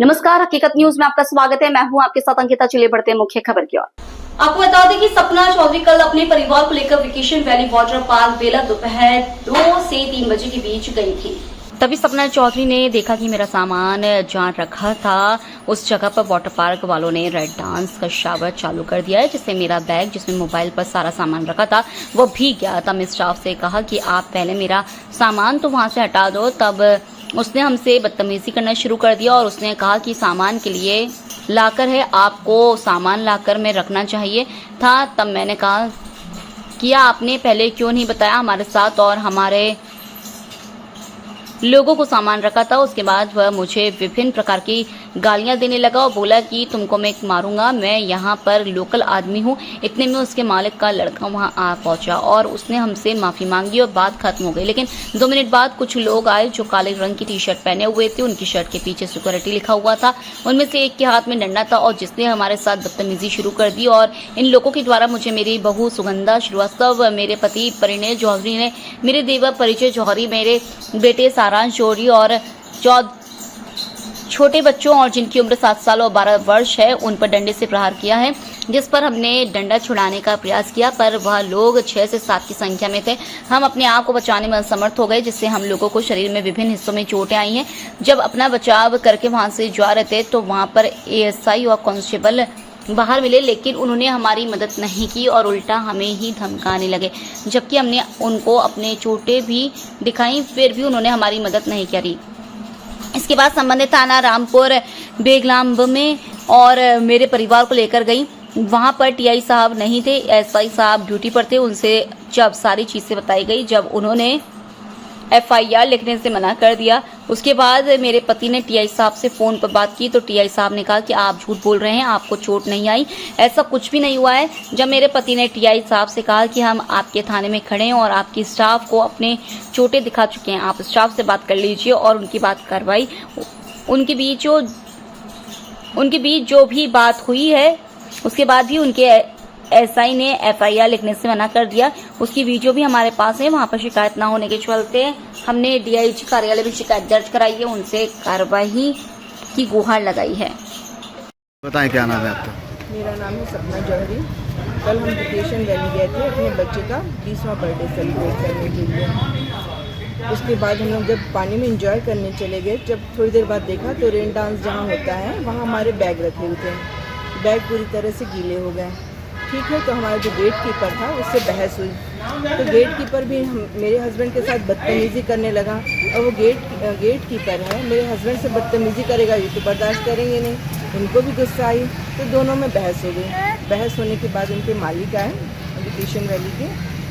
नमस्कार, हकीकत न्यूज में आपका स्वागत है। मैं हूं आपके साथ अंकिता। चलिए बढ़ते हैं मुख्य खबर की ओर। आपको बता दें कि सपना चौधरी कल अपने परिवार को लेकर वेकेशन वैली वाटर पार्क बेला दोपहर 2 से 3 बजे के बीच गई थी। तभी सपना चौधरी ने देखा कि मेरा सामान जहां रखा था उस जगह पर वाटर पार्क वालों ने रेड डांस का शावर चालू कर दिया है, जिससे मेरा बैग जिसमें मोबाइल पर सारा सामान रखा था वो भीग गया। तब मैं स्टाफ से कहा कि आप पहले मेरा सामान तो वहां से हटा दो। तब उसने हमसे बदतमीजी करना शुरू कर दिया और उसने कहा कि सामान के लिए लाकर है, आपको सामान लाकर में रखना चाहिए था। तब मैंने कहा कि आपने पहले क्यों नहीं बताया हमारे साथ और हमारे लोगों को सामान रखा था। उसके बाद वह मुझे विभिन्न प्रकार की गालियां देने लगा और बोला कि तुमको मैं मारूंगा, मैं यहाँ पर लोकल आदमी हूँ। इतने में उसके मालिक का लड़का वहाँ आ पहुंचा और उसने हमसे माफी मांगी और बात खत्म हो गई। लेकिन 2 मिनट बाद कुछ लोग आए जो काले रंग की टी शर्ट पहने हुए थे। उनकी शर्ट के पीछे सिक्योरिटी लिखा हुआ था। उनमें से एक के हाथ में डंडा था और जिसने हमारे साथ बदतमीजी शुरू कर दी। और इन लोगों के द्वारा मुझे मेरी बहू सुगंधा श्रीवास्तव, मेरे पति परिणय जौहरी ने, मेरे देवर परिचय जौहरी, मेरे बेटे सारांश जौहरी और छोटे बच्चों और जिनकी उम्र 7 साल और 12 वर्ष है उन पर डंडे से प्रहार किया है, जिस पर हमने डंडा छुड़ाने का प्रयास किया पर वह लोग 6 से 7 की संख्या में थे। हम अपने आप को बचाने में असमर्थ हो गए, जिससे हम लोगों को शरीर में विभिन्न हिस्सों में चोटें आई हैं। जब अपना बचाव करके वहां से जा रहे थे तो वहां पर एएसआई और कांस्टेबल बाहर मिले, लेकिन उन्होंने हमारी मदद नहीं की और उल्टा हमें ही धमकाने लगे। जबकि हमने उनको अपने चोटें भी दिखाई, फिर भी उन्होंने हमारी मदद नहीं करी। इसके बाद संबंधित थाना रामपुर बेगलाम्ब में और मेरे परिवार को लेकर गई। वहां पर टीआई साहब नहीं थे, एसआई साहब ड्यूटी पर थे। उनसे जब सारी चीजें बताई गई, जब उन्होंने एफआईआर लिखने से मना कर दिया, उसके बाद मेरे पति ने टीआई साहब से फोन पर बात की तो टीआई साहब ने कहा कि आप झूठ बोल रहे हैं, आपको चोट नहीं आई, ऐसा कुछ भी नहीं हुआ है। जब मेरे पति ने टीआई साहब से कहा कि हम आपके थाने में खड़े हैं और आपकी स्टाफ को अपने चोटें दिखा चुके हैं, आप स्टाफ से बात कर लीजिए और उनकी बात करवाई। उनके बीच जो भी बात हुई है उसके बाद भी उनके एसआई ने एफआईआर लिखने से मना कर दिया। उसकी वीडियो भी हमारे पास है। वहां पर शिकायत ना होने के चलते हमने डीआईजी कार्यालय में शिकायत दर्ज कराई है, उनसे कार्रवाई की गुहार लगाई है। बताएं क्या नाम है आपका? मेरा नाम है सपना जौहरी। कल हम वेकेशन वैली गए थे अपने बच्चे का 20वां बर्थडे सेलिब्रेट करने के लिए। उसके बाद हम लोग जब पानी में एंजॉय करने चले गए, जब थोड़ी देर बाद देखा तो रेन डांस जहाँ होता है वहाँ हमारे बैग रखे हुए थे। बैग पूरी तरह से गीले हो गए। ठीक है, तो हमारा जो गेट कीपर था उससे बहस हुई तो गेट कीपर भी मेरे हस्बैंड के साथ बदतमीज़ी करने लगा। और वो गेट कीपर है, मेरे हस्बैंड से बदतमीज़ी करेगा, ये तो बर्दाश्त करेंगे नहीं। उनको भी गुस्सा आई तो दोनों में बहस हो गई। बहस होने के बाद उनके मालिक आए वेकेशन वैली के,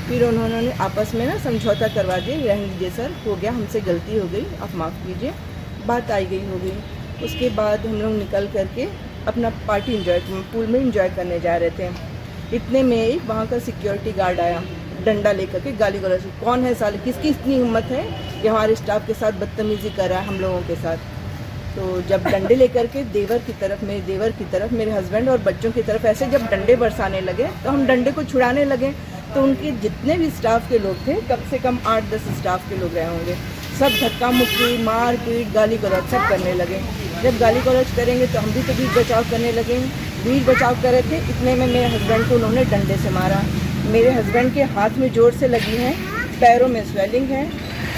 फिर उन्होंने आपस में ना समझौता करवा दिया, रहने दीजिए सर, हो गया, हमसे गलती हो गई, आप माफ़ कीजिए, बात आई गई हो गई। उसके बाद हम लोग निकल करके अपना पार्टी पूल में इंजॉय करने जा रहे थे। इतने में ही वहाँ का सिक्योरिटी गार्ड आया डंडा लेकर के, गाली गलौज, कौन है साले, किसकी इतनी हिम्मत है कि हमारे स्टाफ के साथ बदतमीज़ी कर रहा है हम लोगों के साथ। तो जब डंडे लेकर के देवर की तरफ, मेरे हस्बैंड और बच्चों की तरफ ऐसे जब डंडे बरसाने लगे तो हम डंडे को छुड़ाने लगे। तो उनके जितने भी स्टाफ के लोग थे, कम से कम 8-10 स्टाफ के लोग रहे होंगे, सब धक्का मुक्की, मार पीट, गाली गलौज सब करने लगे। जब गाली गलौज करेंगे तो हम भी तो बीच बचाव करने लगे। बीच बचाव कर रहे थे, इतने में मेरे हस्बैंड को उन्होंने डंडे से मारा। मेरे हस्बैंड के हाथ में जोर से लगी है, पैरों में स्वेलिंग है।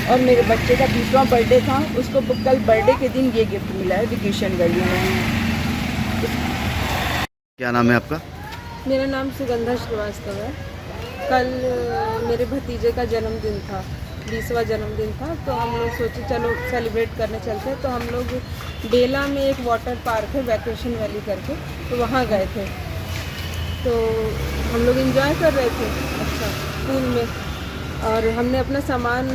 और मेरे बच्चे का 20वां बर्थडे था, उसको कल बर्थडे के दिन ये गिफ्ट मिला है वेकेशन वैली में। क्या नाम है आपका? मेरा नाम सुगंधा श्रीवास्तव है। कल मेरे भतीजे का जन्मदिन था, 20वां जन्मदिन था, तो हम लोग सोचे चलो सेलिब्रेट करने चलते हैं। तो हम लोग बेला में एक वाटर पार्क है वेकेशन वैली करके, तो वहाँ गए थे। तो हम लोग एंजॉय कर रहे थे अच्छा पूल में, और हमने अपना सामान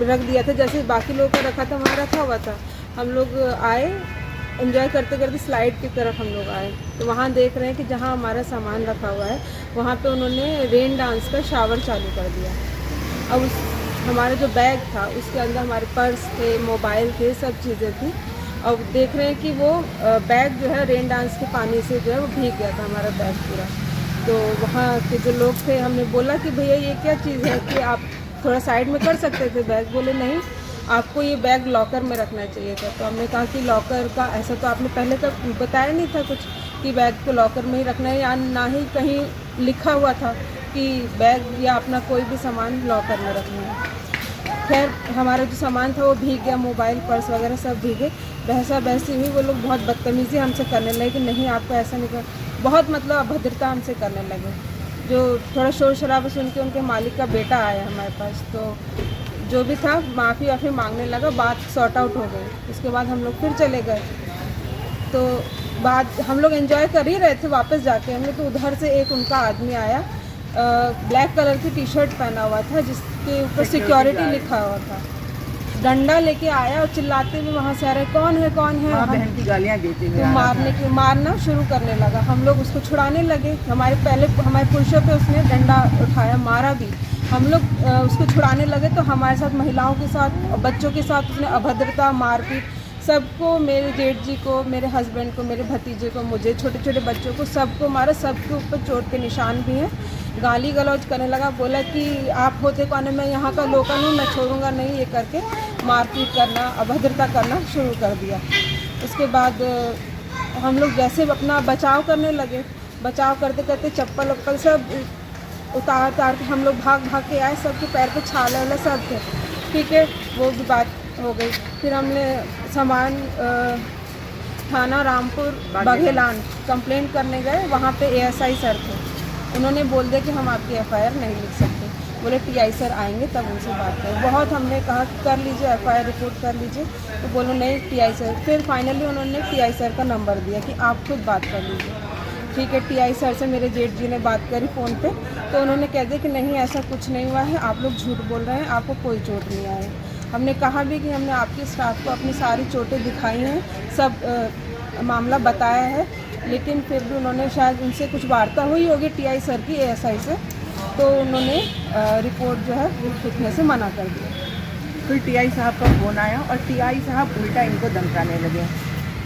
रख दिया था, जैसे बाकी लोगों का रखा था वहाँ रखा हुआ था। हम लोग आए, एंजॉय करते करते स्लाइड की तरफ हम लोग आए तो वहाँ देख रहे हैं कि जहाँ हमारा सामान रखा हुआ है वहाँ पे उन्होंने रेन डांस का शावर चालू कर दिया। अब हमारा जो बैग था उसके अंदर हमारे पर्स थे, मोबाइल थे, सब चीज़ें थी। अब देख रहे हैं कि वो बैग जो है रेन डांस के पानी से जो है वो भीग गया था हमारा बैग पूरा। तो वहाँ के जो लोग थे, हमने बोला कि भैया ये क्या चीज़ है कि आप थोड़ा साइड में कर सकते थे बैग, बोले नहीं आपको ये बैग लॉकर में रखना चाहिए था। तो हमने कहा कि लॉकर का ऐसा तो आपने पहले तो बताया नहीं था कुछ कि बैग को लॉकर में ही रखना है, या ना ही कहीं लिखा हुआ था कि बैग या अपना कोई भी सामान लॉकर में रखना है। खैर हमारा जो सामान था वो भीग गया, मोबाइल पर्स वगैरह सब भीगे। बहसा बहसी हुई, वो लोग बहुत बदतमीज़ी हमसे करने लगे कि नहीं आपको ऐसा नहीं कर, बहुत मतलब अभद्रता हमसे करने लगे। जो थोड़ा शोर शराबा सुन के उनके मालिक का बेटा आया हमारे पास, तो जो भी था माफ़ी वाफ़ी मांगने लगा, बात सॉर्ट आउट हो गई। उसके बाद हम लोग फिर चले गए। तो बाद हम लोग एंजॉय कर ही रहे थे, वापस जाके हम लोग तो उधर से एक उनका आदमी आया, ब्लैक कलर की टी शर्ट पहना हुआ था जिसके ऊपर सिक्योरिटी लिखा हुआ था, डंडा लेके आया और चिल्लाते हुए वहाँ से आ रहे कौन है बहन की गालियाँ देते हुए तो मारना शुरू करने लगा। हम लोग उसको छुड़ाने लगे, हमारे पुरुषों पे उसने डंडा उठाया, मारा भी। हम लोग उसको छुड़ाने लगे तो हमारे साथ महिलाओं के साथ और बच्चों के साथ उसने अभद्रता, मारपीट सबको, मेरे जेठ जी को, मेरे हस्बैंड को, मेरे भतीजे को, मुझे, छोटे छोटे बच्चों को, सबको मारा। सबके ऊपर चोट के निशान भी हैं। गाली गलौज करने लगा, बोला कि आप होते कौन है, मैं यहाँ का लोकल हूँ, मैं छोड़ूंगा नहीं, ये करके मारपीट करना, अभद्रता करना शुरू कर दिया। उसके बाद हम लोग जैसे अपना बचाव करने लगे, बचाव करते करते चप्पल वप्पल सब उतार के हम लोग भाग के आए, सबके पैर पे छाले वाले सब थे। ठीक है, वो भी बात हो गई। फिर हमने सामान थाना रामपुर बघेलान कंप्लेंट करने गए, वहाँ पे एएसआई सर थे। उन्होंने बोल दिया कि हम आपकी एफआईआर नहीं लिख सकते, बोले टीआई सर आएंगे तब उनसे बात करें। बहुत हमने कहा कर लीजिए, एफआईआर रिपोर्ट कर लीजिए, तो बोलो नहीं टीआई सर। फिर फाइनली उन्होंने टीआई सर का नंबर दिया कि आप खुद बात कर लीजिए। ठीक है, टीआई सर से मेरे जेठ जी ने बात करी फ़ोन पे, तो उन्होंने कह दिया कि नहीं ऐसा कुछ नहीं हुआ है, आप लोग झूठ बोल रहे हैं, आपको कोई चोट नहीं आई। हमने कहा भी कि हमने आपके स्टाफ को अपनी सारी चोटें दिखाई हैं, सब मामला बताया है, लेकिन फिर भी उन्होंने शायद उनसे कुछ वार्ता हुई होगी टीआई सर की एएसआई से, तो उन्होंने रिपोर्ट जो है वो लिखने से मना कर दिया। फिर टीआई साहब का फ़ोन आया और टीआई साहब उल्टा इनको धमकाने लगे